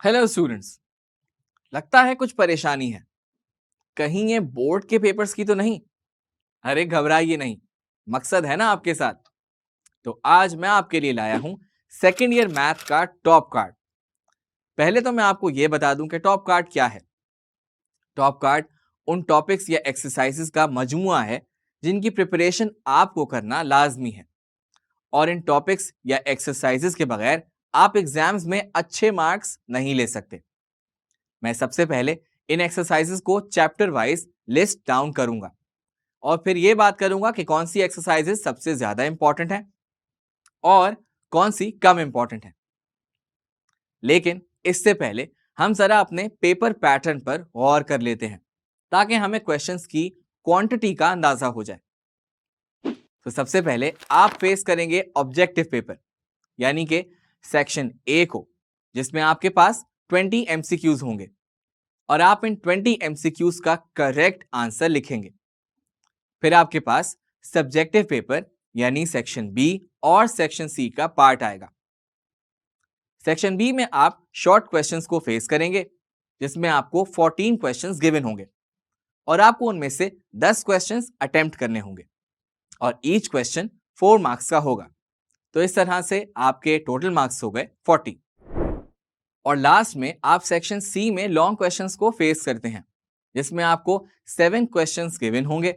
Hello students. लगता है कुछ परेशानी है। कहीं ये बोर्ड के पेपर्स की तो नहीं? अरे घबराइए नहीं, मकसद है ना आपके साथ। तो आज मैं आपके लिए लाया हूं सेकेंड ईयर मैथ का टॉप कार्ड। पहले तो मैं आपको यह बता दूं कि टॉप कार्ड क्या है। टॉप कार्ड उन टॉपिक्स या एक्सरसाइजेस का मजमुआ है जिनकी प्रिपरेशन आपको करना लाजमी है, और इन टॉपिक्स या एक्सरसाइजेस के बगैर आप एग्जाम्स में अच्छे मार्क्स नहीं ले सकते। मैं सबसे पहले इन एक्सरसाइजेस को चैप्टर वाइज लिस्ट डाउन करूंगा और फिर ये बात करूंगा कि कौन सी एक्सरसाइजेस सबसे ज्यादा इंपॉर्टेंट है और कौन सी कम इंपॉर्टेंट है। लेकिन इससे पहले हम जरा अपने पेपर पैटर्न पर गौर कर लेते हैं ताकि हमें क्वेश्चंस की क्वांटिटी का अंदाजा हो जाए। तो सबसे पहले आप फेस करेंगे ऑब्जेक्टिव पेपर यानी कि सेक्शन ए को, जिसमें आपके पास 20 एमसीक्यूज होंगे और आप इन 20 एमसीक्यूज का करेक्ट आंसर लिखेंगे। फिर आपके पास सब्जेक्टिव पेपर यानी सेक्शन बी और सेक्शन सी का पार्ट आएगा। सेक्शन बी में आप शॉर्ट क्वेश्चंस को फेस करेंगे, जिसमें आपको 14 क्वेश्चंस गिवन होंगे और आपको उनमें से 10 क्वेश्चंस अटेम्प्ट करने होंगे और ईच क्वेश्चन 4 मार्क्स का होगा। तो इस तरह से आपके टोटल मार्क्स हो गए 40। और लास्ट में आप सेक्शन सी में लॉन्ग क्वेश्चंस को फेस करते हैं, जिसमें आपको 7 क्वेश्चंस गिवन होंगे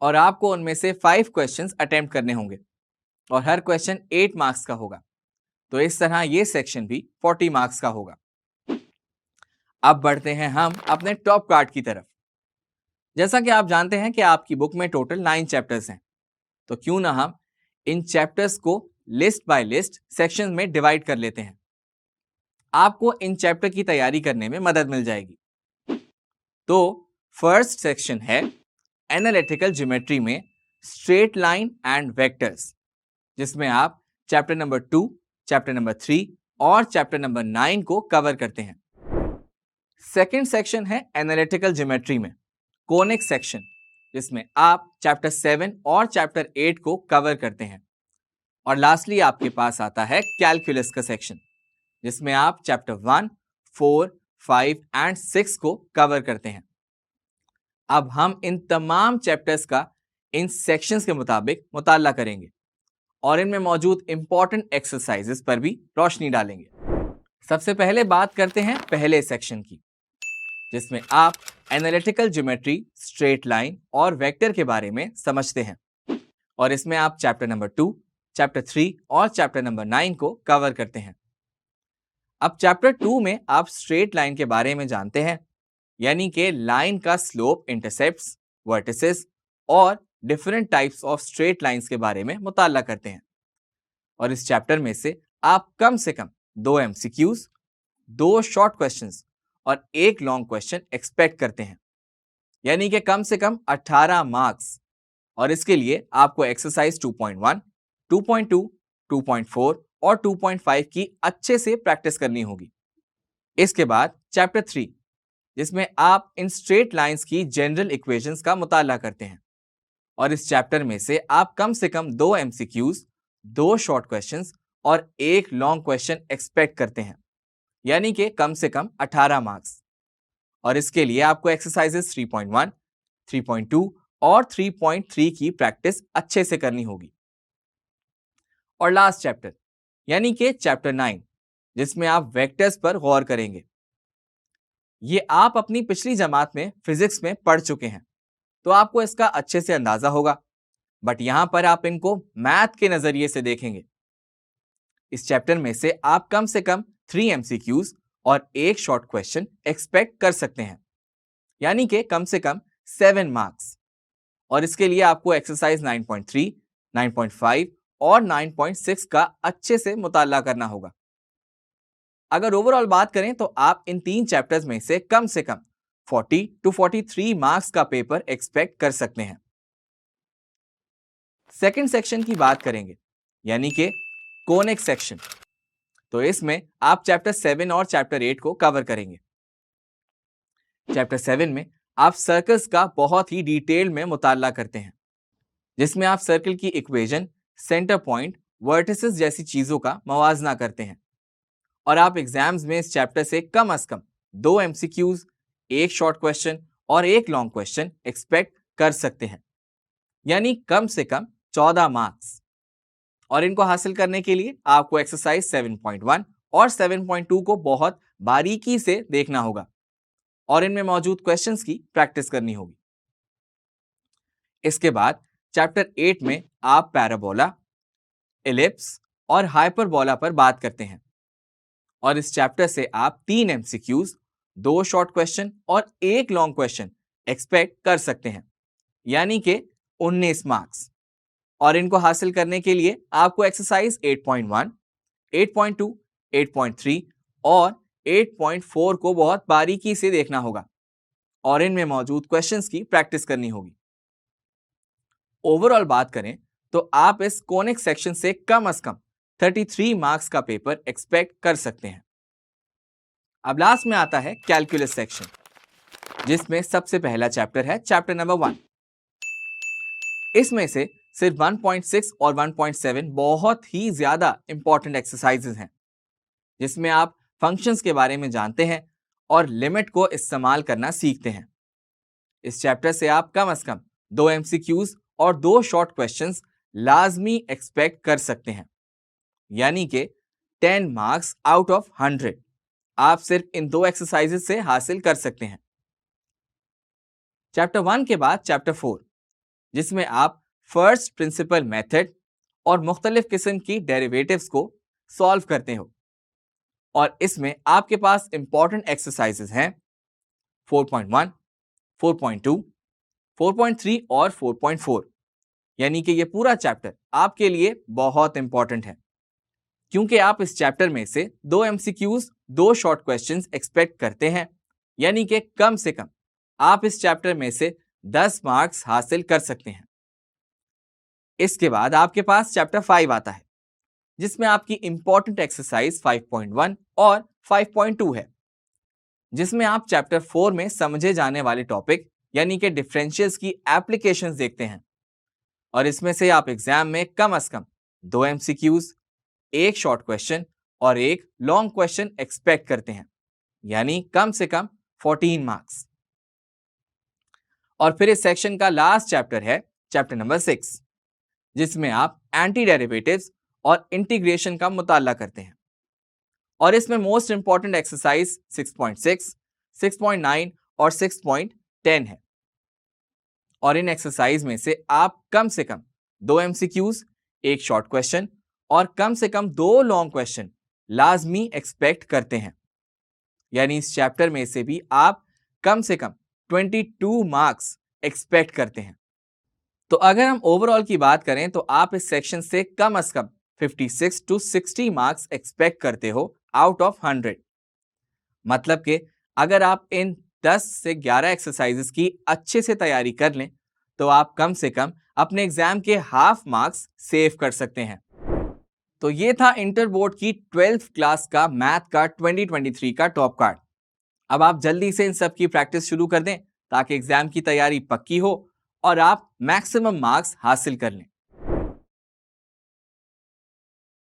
और आपको उनमें से 5 क्वेश्चंस अटेम्प्ट करने होंगे और हर क्वेश्चन 8 मार्क्स का होगा। तो इस तरह ये सेक्शन भी 40 मार्क्स का होगा। अब बढ़ते हैं हम अपने टॉप कार्ड की तरफ। जैसा कि आप जानते हैं कि आपकी बुक में टोटल 9 चैप्टर्स हैं, तो क्यों ना हम इन चैप्टर्स को लिस्ट बाय लिस्ट सेक्शन में डिवाइड कर लेते हैं। आपको इन चैप्टर की तैयारी करने में मदद मिल जाएगी। तो फर्स्ट सेक्शन है एनालिटिकल ज्योमेट्री में स्ट्रेट लाइन एंड वेक्टर्स, जिसमें आप चैप्टर नंबर 2, चैप्टर नंबर 3 और चैप्टर नंबर 9 को कवर करते हैं। सेकंड सेक्शन है एनालिटिकल ज्योमेट्री में कोनिक सेक्शन, जिसमें आप चैप्टर 7 और चैप्टर 8 को कवर करते हैं। और लास्टली आपके पास आता है कैलकुलस का सेक्शन, जिसमें आप चैप्टर 1, 4, 5 एंड 6 को कवर करते हैं। अब हम इन तमाम चैप्टर्स का इन सेक्शंस के मुताबिक मुताला करेंगे और इनमें मौजूद इंपॉर्टेंट एक्सरसाइजेस पर भी रोशनी डालेंगे। सबसे पहले बात करते हैं पहले सेक्शन की, जिसमें आप एनालिटिकल ज्योमेट्री, स्ट्रेट लाइन और वेक्टर के बारे में समझते हैं और इसमें आप चैप्टर नंबर 2, चैप्टर 3 और चैप्टर नंबर 9 को कवर करते हैं। अब चैप्टर 2 में आप स्ट्रेट लाइन के बारे में जानते हैं, यानी कि लाइन का स्लोप, इंटरसेप्ट्स, वर्टिसेस और different types of straight lines के बारे में मुताला करते हैं। और इस चैप्टर में से आप कम से कम 2 एमसीक्यूज, 2 शॉर्ट क्वेश्चंस और 1 लॉन्ग क्वेश्चन एक्सपेक्ट करते हैं, यानी कि कम से कम 18 मार्क्स। और इसके लिए आपको एक्सरसाइज 2.1, 2.2, 2.4 और 2.5 की अच्छे से प्रैक्टिस करनी होगी। इसके बाद चैप्टर 3, जिसमें आप इन स्ट्रेट लाइंस की जनरल इक्वेशंस का मुताला करते हैं और इस चैप्टर में से आप कम से कम 2 एमसीक्यूज, 2 शॉर्ट क्वेश्चंस और 1 लॉन्ग क्वेश्चन एक्सपेक्ट करते हैं, यानी कि कम से कम 18 मार्क्स। और इसके लिए आपको एक्सरसाइजेस 3.1, 3.2 और 3.3 की प्रैक्टिस अच्छे से करनी होगी। और लास्ट चैप्टर यानी कि चैप्टर 9, जिसमें आप वेक्टर्स पर गौर करेंगे। ये आप अपनी पिछली जमात में फिजिक्स में पढ़ चुके हैं, तो आपको इसका अच्छे से अंदाजा होगा, बट यहां पर आप इनको मैथ के नजरिए से देखेंगे। इस चैप्टर में से आप कम से कम 3 एमसीक्यूज और 1 शॉर्ट क्वेश्चन एक्सपेक्ट कर सकते हैं, यानी कि कम से कम 7 मार्क्स। और इसके लिए आपको एक्सरसाइज 9.3, 9.5 और 9.6 का अच्छे से मुताला करना होगा। अगर ओवरऑल बात करें तो आप इन 3 चैप्टर्स में से कम 40 to 43 मार्क्स का पेपर एक्सपेक्ट कर सकते हैं। सेकंड सेक्शन की बात करेंगे, यानी कि कोनिक सेक्शन। तो इसमें आप चैप्टर 7 और चैप्टर 8 को कवर करेंगे। चैप्टर 7 में आप सर्कल्स का बहुत ही डिटेल में मुताला करते हैं, जिसमें आप सर्कल की इक्वेशन, सेंटर पॉइंट, वर्टिसेस जैसी चीजों का मवाजना करते हैं। और आप एग्जाम्स में इस चैप्टर से कम 2 MCQs, एक शॉर्ट क्वेश्चन और एक लॉन्ग क्वेश्चन एक्सपेक्ट कर सकते हैं, यानी कम से कम 14 मार्क्स। और इनको हासिल करने के लिए आपको एक्सरसाइज 7.1 और 7.2 को बहुत बारीकी से देखना होगा और इनमें मौजूद क्वेश्चंस की प्रैक्टिस करनी होगी। इसके बाद चैप्टर 8 में आप पैराबोला, एलिप्स और हाइपरबोला पर बात करते हैं और इस चैप्टर से आप 3 MCQs, 2 शॉर्ट क्वेश्चन और एक लॉन्ग क्वेश्चन एक्सपेक्ट कर सकते हैं, यानी कि 19 मार्क्स। और इनको हासिल करने के लिए आपको एक्सरसाइज 8.1, 8.2, 8.3 और 8.4 को बहुत बारीकी से देखना होगा और इनमें मौजूद क्वेश्चंस की प्रैक्टिस करनी होगी। ओवरऑल बात करें तो आप इस कोनिक सेक्शन से कम 33 मार्क्स का पेपर एक्सपेक्ट कर सकते हैं। अब लास्ट में आता है कैलकुलस सेक्शन, जिसमें सबसे पहला चैप्टर है चैप्टर नंबर 1। इसमें से सिर्फ 1.6 और 1.7 बहुत ही ज्यादा इंपॉर्टेंट एक्सरसाइजेज हैं, जिसमें आप फंक्शंस के बारे में जानते हैं और लिमिट को इस्तेमाल करना सीखते हैं। इस चैप्टर से आप कम 2 MCQs और 2 शॉर्ट क्वेश्चंस लाजमी एक्सपेक्ट कर सकते हैं, यानी कि 10 मार्क्स आउट ऑफ 100 आप सिर्फ इन 2 एक्सरसाइजेज से हासिल कर सकते हैं। चैप्टर 1 के बाद चैप्टर 4, जिसमें आप फर्स्ट प्रिंसिपल मेथड और मुख्तलिफ किस्म की डेरिवेटिव्स को सॉल्व करते हो और इसमें आपके पास इंपॉर्टेंट एक्सरसाइजेज हैं 4.1, 4.2, 4.3 और 4.4, यानी कि ये पूरा चैप्टर आपके लिए बहुत इंपॉर्टेंट है, क्योंकि आप इस चैप्टर में से 2 MCQs, 2 शॉर्ट क्वेश्चंस एक्सपेक्ट करते हैं, यानी कि कम से कम आप इस चैप्टर में से 10 मार्क्स हासिल कर सकते हैं। इसके बाद आपके पास चैप्टर 5 आता है, जिसमें आपकी इंपॉर्टेंट एक्सरसाइज 5.1 और 5.2 है, जिसमें आप चैप्टर 4 में समझे जाने वाले टॉपिक यानी कि डिफरेंशियल्स की एप्लीकेशंस देखते हैं और इसमें से आप एग्जाम में कम 2 MCQs, एक शॉर्ट क्वेश्चन और एक लॉन्ग क्वेश्चन एक्सपेक्ट करते हैं, यानी कम से कम 14 मार्क्स। और फिर इस सेक्शन का लास्ट चैप्टर है चैप्टर नंबर 6, जिसमें आप एंटी डेरिवेटिव्स और इंटीग्रेशन का मुताला करते हैं और इसमें मोस्ट इंपॉर्टेंट एक्सरसाइज 6.6, 6.9 और 6.10 है और इन एक्सरसाइज में से आप कम से कम 2 MCQs, एक शॉर्ट क्वेश्चन और कम से कम 2 लॉन्ग क्वेश्चन लाजमी एक्सपेक्ट करते हैं, यानी इस चैप्टर में से भी आप कम से कम 22 मार्क्स एक्सपेक्ट करते हैं। तो अगर हम ओवरऑल की बात करें तो आप इस सेक्शन से कम 56 to 60 मार्क्स एक्सपेक्ट करते हो आउट ऑफ 100। मतलब कि अगर आप इन 10 से 11 एक्सरसाइजेस की अच्छे से तैयारी कर लें तो आप कम से कम अपने एग्जाम के हाफ मार्क्स सेव कर सकते हैं। तो ये था इंटर बोर्ड की 12th क्लास का मैथ का 2023 का टॉप कार्ड। अब आप जल्दी से इन सब की प्रैक्टिस शुरू कर दें ताकि एग्जाम की तैयारी पक्की हो और आप मैक्सिमम मार्क्स हासिल कर लें।